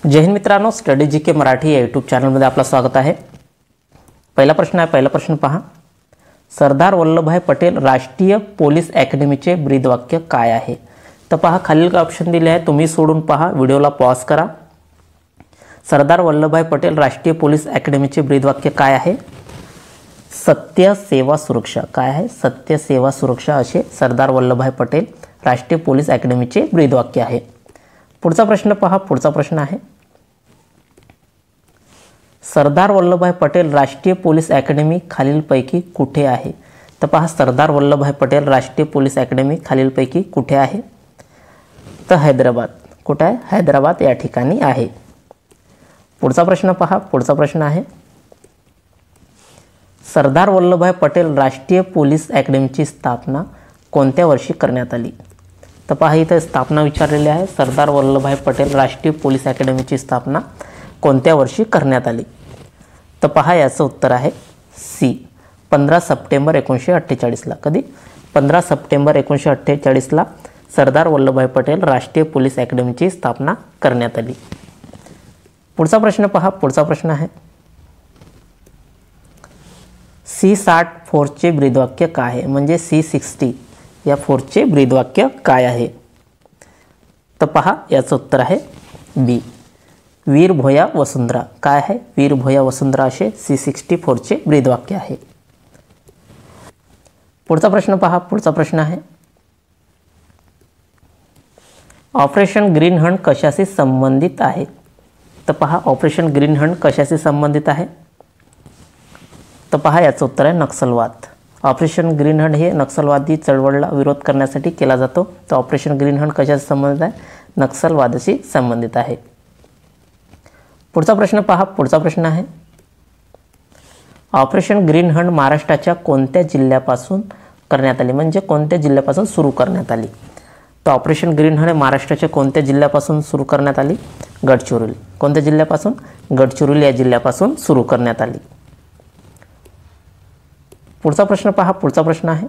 जय हिंद मित्रांनो, स्टडी जी के मराठी या यूट्यूब चॅनलमध्ये आपलं स्वागत आहे। पहिला प्रश्न पहा, सरदार वल्लभभाई पटेल राष्ट्रीय पोलीस अकॅडमीचे ब्रीदवाक्य काय आहे? तर पहा, खालील ऑप्शन दिले आहे, तुम्ही सोडून पहा, व्हिडिओला पॉज करा। सरदार वल्लभभाई पटेल राष्ट्रीय पोलीस अकॅडमीचे ब्रीदवाक्य काय आहे? सत्य सेवा सुरक्षा। काय आहे? सत्य सेवा सुरक्षा असे सरदार वल्लभभाई पटेल राष्ट्रीय पोलीस अकॅडमीचे ब्रीदवाक्य आहे। पुढचा प्रश्न पहा, पुढचा प्रश्न आहे, सरदार वल्लभभाई पटेल राष्ट्रीय पोलीस अकॅडमी खालीलपैकी कुठे आहे? तर पहा, सरदार वल्लभभाई पटेल राष्ट्रीय पोलीस अकॅडमी खालीलपैकी कुठे आहे? तर हैदराबाद। कुठे आहे? हैदराबाद या ठिकाणी आहे। पुढचा प्रश्न पहा, पुढचा प्रश्न आहे, सरदार वल्लभभाई पटेल राष्ट्रीय पोलीस अकॅडमीची स्थापना कोणत्या वर्षी करण्यात आली? तर पहा, इथे स्थापना विचारलेली आहे। सरदार वल्लभभाई पटेल राष्ट्रीय पोलीस अकॅडमीची स्थापना कोणत्या वर्षी करण्यात आली? तर पहा, याचं उत्तर आहे सी, 15 सप्टेंबर 1948ला। कधी? 15 सप्टेंबर 1948ला सरदार वल्लभभाई पटेल राष्ट्रीय पोलीस अकॅडमीची स्थापना करण्यात आली। पुढचा प्रश्न पहा, पुढचा प्रश्न आहे, C-60 फोर्सचे ब्रीदवाक्य काय आहे? म्हणजे C-60 या फोर्सचे ब्रीदवाक्य काय आहे? तर पहा, याचं उत्तर आहे बी, वीर भोया वसुंधरा। काय आहे? वीर भोया वसुंधरा असे C-60 फोर्सचे ब्रीदवाक्य आहे। पुढचा प्रश्न पहा, पुढचा प्रश्न आहे, ऑपरेशन ग्रीन हंट कशाशी संबंधित आहे? तर पहा, ऑपरेशन ग्रीन हंट कशाशी संबंधित आहे? तर पहा, याचं उत्तर आहे नक्षलवाद। ऑपरेशन ग्रीन हंट हे नक्षलवादी चळवळीला विरोध करण्यासाठी केला जातो। तर ऑपरेशन ग्रीन हंट कशाशी संबंधित आहे? नक्षलवादाशी संबंधित आहे। पुढचा प्रश्न पहा, पुढचा प्रश्न आहे, ऑपरेशन ग्रीन हंट महाराष्ट्राच्या कोणत्या जिल्ह्यापासून करण्यात आली? म्हणजे कोणत्या जिल्ह्यापासून सुरू करण्यात आली? तर ऑपरेशन ग्रीन हंट महाराष्ट्राच्या कोणत्या जिल्ह्यापासून सुरू करण्यात आली? गडचिरोली। कोणत्या जिल्ह्यापासून? गडचिरोली या जिल्ह्यापासून सुरू करण्यात आली। पुढचा प्रश्न पहा, पुढचा प्रश्न आहे,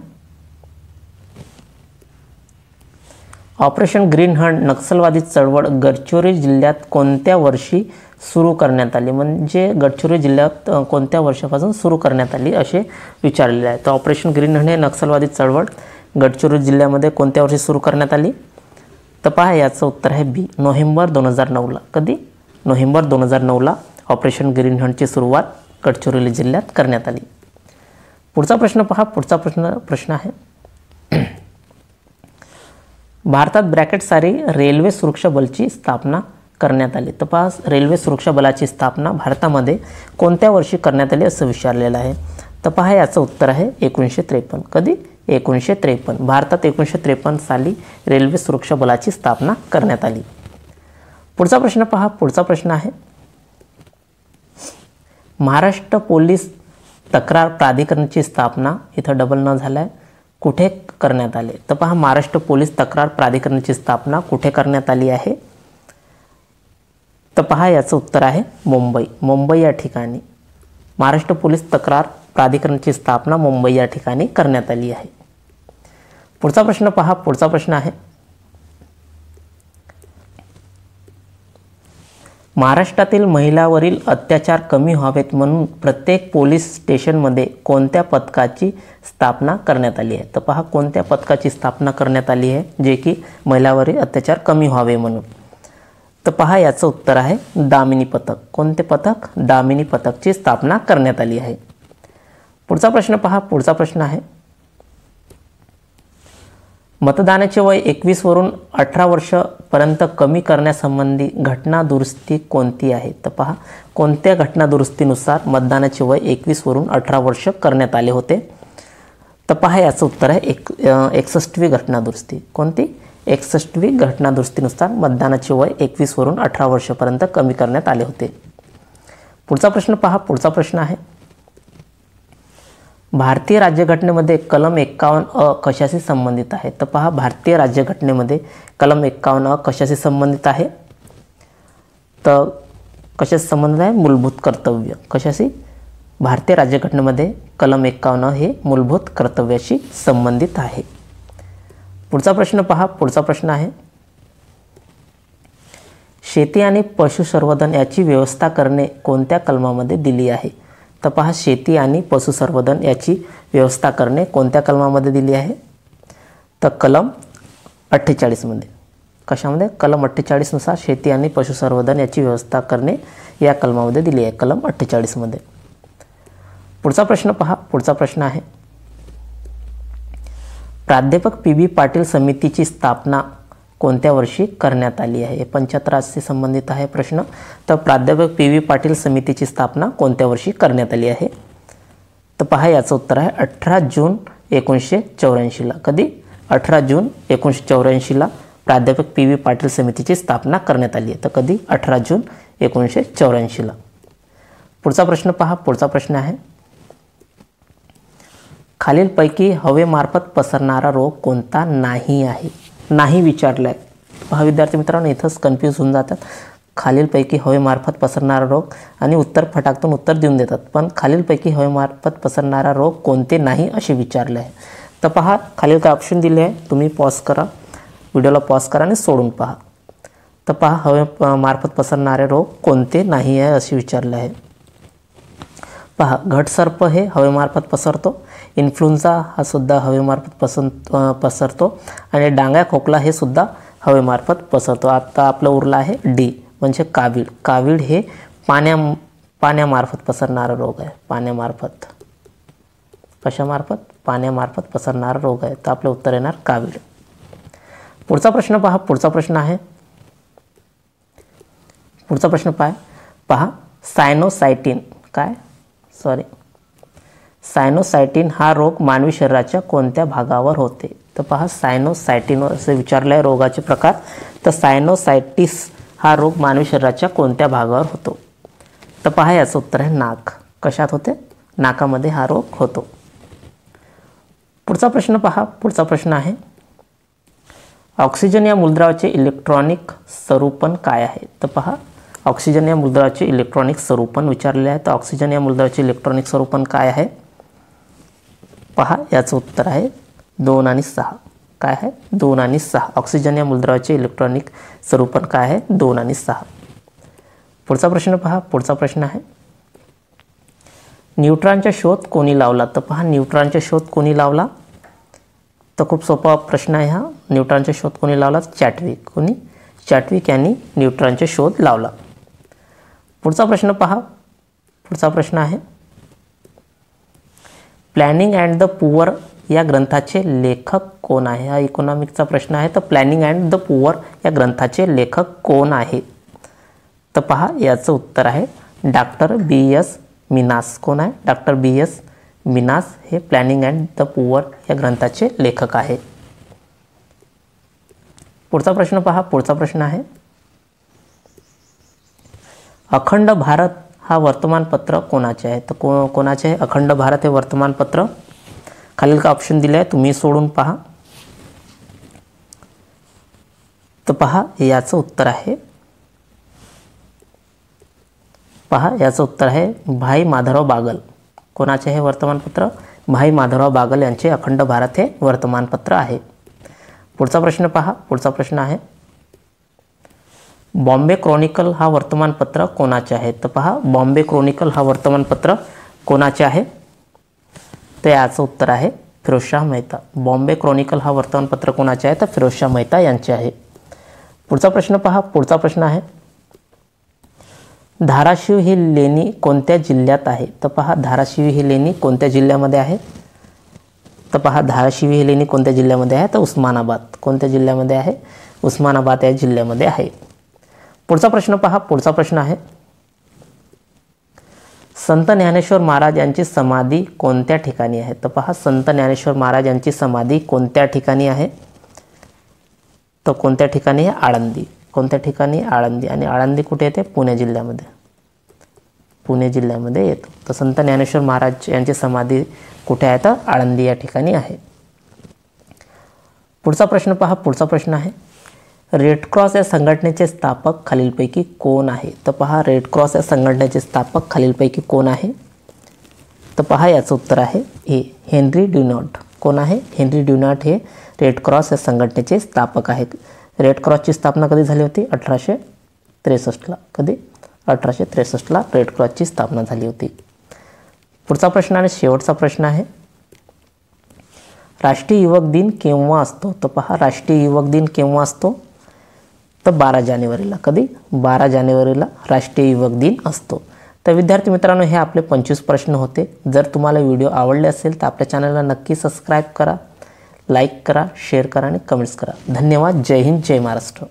ऑपरेशन ग्रीन हंट नक्षलवादी चळवळ गडचिरोली जिल्ह्यात कोणत्या वर्षी सुरू करण्यात आली? म्हणजे गडचिरोली जिल्ह्यात कोणत्या वर्षापासून सुरू करण्यात आली असे विचारलेले आहे। तर ऑपरेशन ग्रीन हंट हे नक्षलवादी चळवळ गडचिरोली जिल्ह्यामध्ये कोणत्या वर्षी सुरू करण्यात आली? तर पहा, याचं उत्तर आहे बी, नोव्हेंबर 2009ला। कधी? नोव्हेंबर 2009ला ऑपरेशन ग्रीन हंटची सुरुवात गडचिरोली जिल्ह्यात करण्यात आली। पुढचा प्रश्न पहा, पुढचा प्रश्न आहे, भारतात ब्रॅकेट सारी रेल्वे सुरक्षा बलची स्थापना करण्यात आली। तर पहा, रेल्वे सुरक्षा बलाची स्थापना भारतामध्ये कोणत्या वर्षी करण्यात आली असं विचारलेलं आहे। तर पहा, याचं उत्तर आहे 1953। कधी? 1953। भारतात 1953 साली रेल्वे सुरक्षा बलाची स्थापना करण्यात आली। पुढचा प्रश्न पहा, पुढचा प्रश्न आहे, महाराष्ट्र पोलीस तक्रार प्राधिकरणाची स्थापना, इथं डबल न झालाय, कुठे करण्यात आले? तर पहा, महाराष्ट्र पोलीस तक्रार प्राधिकरणाची स्थापना कुठे करण्यात आली आहे? तर पहा, याचं उत्तर आहे मुंबई। मुंबई या ठिकाणी महाराष्ट्र पोलीस तक्रार प्राधिकरणाची स्थापना मुंबई या ठिकाणी करण्यात आली आहे। पुढचा प्रश्न पहा, पुढचा प्रश्न आहे, महाराष्ट्रातील महिलांवरील अत्याचार कमी व्हावेत म्हणून प्रत्येक पोलीस स्टेशनमध्ये कोणत्या पथकाची स्थापना करण्यात आली आहे? तर पहा, कोणत्या पथकाची स्थापना करण्यात आली आहे जे की महिलांवरील अत्याचार कमी व्हावे म्हणून? तर पहा, याचं उत्तर आहे दामिनी पथक। कोणते पथक? दामिनी पथकची स्थापना करण्यात आली आहे। पुढचा प्रश्न पहा, पुढचा प्रश्न आहे, मतदानाचे वय 21 वरून 18 वर्षापर्यंत कमी करण्यासंबंधी घटना दुरुस्ती कोणती आहे? तर पहा, कोणत्या घटना दुरुस्तीनुसार मतदानाचे वय 21 वरून 18 वर्ष करण्यात आले होते? तर पहा, याचं उत्तर आहे 61वी घटना दुरुस्ती। कोणती? 61वी घटना दुरुस्तीनुसार मतदानाचे वय 21 वरून 18 वर्षापर्यंत कमी करण्यात आले होते। पुढचा प्रश्न पहा, पुढचा प्रश्न आहे, भारतीय राज्यघटनेमध्ये कलम 51 कशाशी संबंधित आहे? तर पहा, भारतीय राज्यघटनेमध्ये कलम 51 कशाशी संबंधित आहे? तर कशाशी संबंधित आहे? मूलभूत कर्तव्य। कशाशी? भारतीय राज्यघटनेमध्ये कलम 51 हे मूलभूत कर्तव्याशी संबंधित आहे। पुढचा प्रश्न पहा, पुढचा प्रश्न आहे, शेती आणि पशुसंवर्धन याची व्यवस्था करणे कोणत्या कलमामध्ये दिली आहे? तर पहा, शेती आणि पशुसंवर्धन याची व्यवस्था करणे कोणत्या कलमामध्ये दिली आहे? तर कलम 48 मध्ये. कशामध्ये? कलम 48 नुसार शेती आणि पशुसंवर्धन याची व्यवस्था करणे या कलमामध्ये दिली आहे, कलम 48 मध्ये. पुढचा प्रश्न पहा. पुढचा प्रश्न आहे, प्राध्यापक पी.बी. पाटील समितीची स्थापना कोणत्या वर्षी करण्यात आली आहे? 75 संबंधित आहे प्रश्न. तर प्राध्यापक पी.बी. पाटील समितीची स्थापना कोणत्या वर्षी करण्यात आली आहे? तर पहा, याचं उत्तर आहे 18 जून 1984ला. कधी? 18 जून 1984ला प्राध्यापक पी.बी. पाटील समितीची स्थापना करण्यात आली आहे. तर कधी? 18 जून 1984ला. पुढचा प्रश्न पहा. पुढचा प्रश्न आहे, खालीलपैकी हवेमार्फत पसरणारा रोग कोणता नाही आहे? नाही विचारलं आहे. पहा विद्यार्थी मित्रांनो, इथंच कन्फ्यूज होऊन जातात. खालीलपैकी हवेमार्फत पसरणारा रोग आणि उत्तर फटाकतून उत्तर देऊन देतात, पण खालीलपैकी हवेमार्फत पसरणारा रोग कोणते नाही असे विचारले आहे. तर पहा, खालील काय ऑप्शन दिले आहे, तुम्ही पॉज करा, व्हिडिओला पॉज करा आणि सोडून पहा. तर पहा, हवेमार्फत पसरणारे रोग कोणते नाही आहे असे विचारले आहे. पहा, घटसर्प हे हवेमार्फत पसरतो, इन्फ्लुएन्झा हा सुद्धा हवेमार्फत पसरतो आणि डांगा खोकला हे सुद्धा हवेमार्फत पसरतो. आता आपलं उरला आहे डी म्हणजे कावीळ. कावीळ हे पाण्यामार्फत पसरणारा रोग आहे. पाण्यामार्फत. कशामार्फत? पाण्यामार्फत पसरणारा रोग आहे. तर आपलं उत्तर येणार कावीळ. पुढचा प्रश्न पहा. पुढचा प्रश्न आहे, पुढचा प्रश्न पहा, सायनोसायटिन हा रोग मानवी शरीराच्या कोणत्या भागावर होते? तर पहा, सायनोसायटिन असे विचारले आहे रोगाचे प्रकार. तर सायनोसायटिस हा रोग मानवी शरीराच्या कोणत्या भागावर होतो? तर पहा, याचं उत्तर आहे नाक. कशात होते? नाकामध्ये हा रोग होतो. पुढचा प्रश्न पहा. पुढचा प्रश्न आहे, ऑक्सिजन या मूलद्रव्याचे इलेक्ट्रॉनिक स्वरूपन काय आहे? तर पहा, ऑक्सिजन या मूलद्रव्याचे इलेक्ट्रॉनिक स्वरूपन विचारले आहे. तर ऑक्सिजन या मूलद्रव्याचे इलेक्ट्रॉनिक स्वरूपन काय आहे? पहा, याचं उत्तर आहे 2 आणि 6. काय आहे? 2 आणि 6. ऑक्सिजन या मूलद्रव्याचे इलेक्ट्रॉनिक स्वरूपन काय आहे? 2 आणि 6. पुढचा प्रश्न पहा. पुढचा प्रश्न आहे, न्यूट्रॉनचा शोध कोणी लावला? तर पहा, न्यूट्रॉनचा शोध कोणी लावला? तर खूप सोपा प्रश्न आहे हा. न्यूट्रॉनचा शोध कोणी लावला? चॅटविक. कोणी? चॅटविक यांनी न्यूट्रॉनचा शोध लावला. पुढचा प्रश्न पहा. पुढचा प्रश्न आहे, प्लॅनिंग अँड द पुअर या ग्रंथाचे लेखक कोण आहे? हा इकॉनॉमिकचा प्रश्न आहे. तर प्लॅनिंग अँड द पुअर या ग्रंथाचे लेखक कोण आहे? तर पहा, याचं उत्तर आहे डॉक्टर B.S. मिनास. कोण आहे? Doctor B.S. मिनास हे प्लॅनिंग अँड द पुअर या ग्रंथाचे लेखक आहे. पुढचा प्रश्न पहा. पुढचा प्रश्न आहे, अखंड भारत हा वर्तमानपत्र कोणाचे आहे? तर कोणाचे आहे अखंड भारत हे वर्तमानपत्र? खालील का ऑप्शन दिले आहे, तुम्ही सोडून पहा. तर पहा, याचं उत्तर आहे, पहा, याचं उत्तर आहे भाई माधवराव बागल. कोणाचे हे वर्तमानपत्र? भाई माधवराव बागल यांचे अखंड भारत हे वर्तमानपत्र आहे. पुढचा प्रश्न पहा. पुढचा प्रश्न आहे, बॉम्बे क्रॉनिकल हा वर्तमानपत्र कोणाचे आहे? तर पहा, बॉम्बे क्रॉनिकल हा वर्तमानपत्र कोणाचे आहे? तर याचं उत्तर आहे फिरोजशाह मेहता. बॉम्बे क्रॉनिकल हा वर्तमानपत्र कोणाचे आहे? तर फिरोजशाह मेहता यांचे आहे. पुढचा प्रश्न पहा. पुढचा प्रश्न आहे, धाराशिव ही लेणी कोणत्या जिल्ह्यात आहे? तर पहा, धाराशिव ही लेणी कोणत्या जिल्ह्यामध्ये आहे? तर पहा, धाराशिव ही लेणी कोणत्या जिल्ह्यामध्ये आहे? तर उस्मानाबाद. कोणत्या जिल्ह्यामध्ये आहे? उस्मानाबाद या जिल्ह्यामध्ये आहे. पुढचा प्रश्न पहा. पुढचा प्रश्न आहे, संत ज्ञानेश्वर महाराज यांची समाधी कोणत्या ठिकाणी आहे? तर पहा, संत ज्ञानेश्वर महाराज यांची समाधी कोणत्या ठिकाणी आहे? तर कोणत्या ठिकाणी आहे? आळंदी. कोणत्या ठिकाणी? आळंदी. आणि आळंदी कुठे येते? पुणे जिल्ह्यामध्ये. पुणे जिल्ह्यामध्ये येतो. तर संत ज्ञानेश्वर महाराज यांची समाधी कुठे आहे? तर आळंदी या ठिकाणी आहे. पुढचा प्रश्न पहा. पुढचा प्रश्न आहे, रेड क्रॉस या संघटनेचे स्थापक खालीलपैकी कोण आहे? तर पहा, रेड क्रॉस या संघटनेचे स्थापक खालीलपैकी कोण आहे? तर पहा, याचं उत्तर आहे ए हेनरी ड्युनार्ट. कोण आहे? हेनरी ड्युनार्ट हे रेड क्रॉस या संघटनेचे स्थापक आहेत. रेड क्रॉसची स्थापना कधी झाली होती? 1883 1863ला. कधी? 1863ला रेड क्रॉसची स्थापना झाली होती. पुढचा प्रश्न आणि शेवटचा प्रश्न आहे, राष्ट्रीय युवक दिन केव्हा असतो? तर पहा, राष्ट्रीय युवक दिन केव्हा असतो? तर 12 जानेवारीला. कधी? 12 जानेवारीला राष्ट्रीय युवक दिन असतो. तर विद्यार्थी मित्रांनो, हे आपले 25 प्रश्न होते. जर तुम्हाला व्हिडिओ आवडले असेल तर आपल्या चॅनलला नक्की सबस्क्राईब करा, लाईक करा, शेअर करा आणि कमेंट्स करा. धन्यवाद. जय हिंद, जय महाराष्ट्र.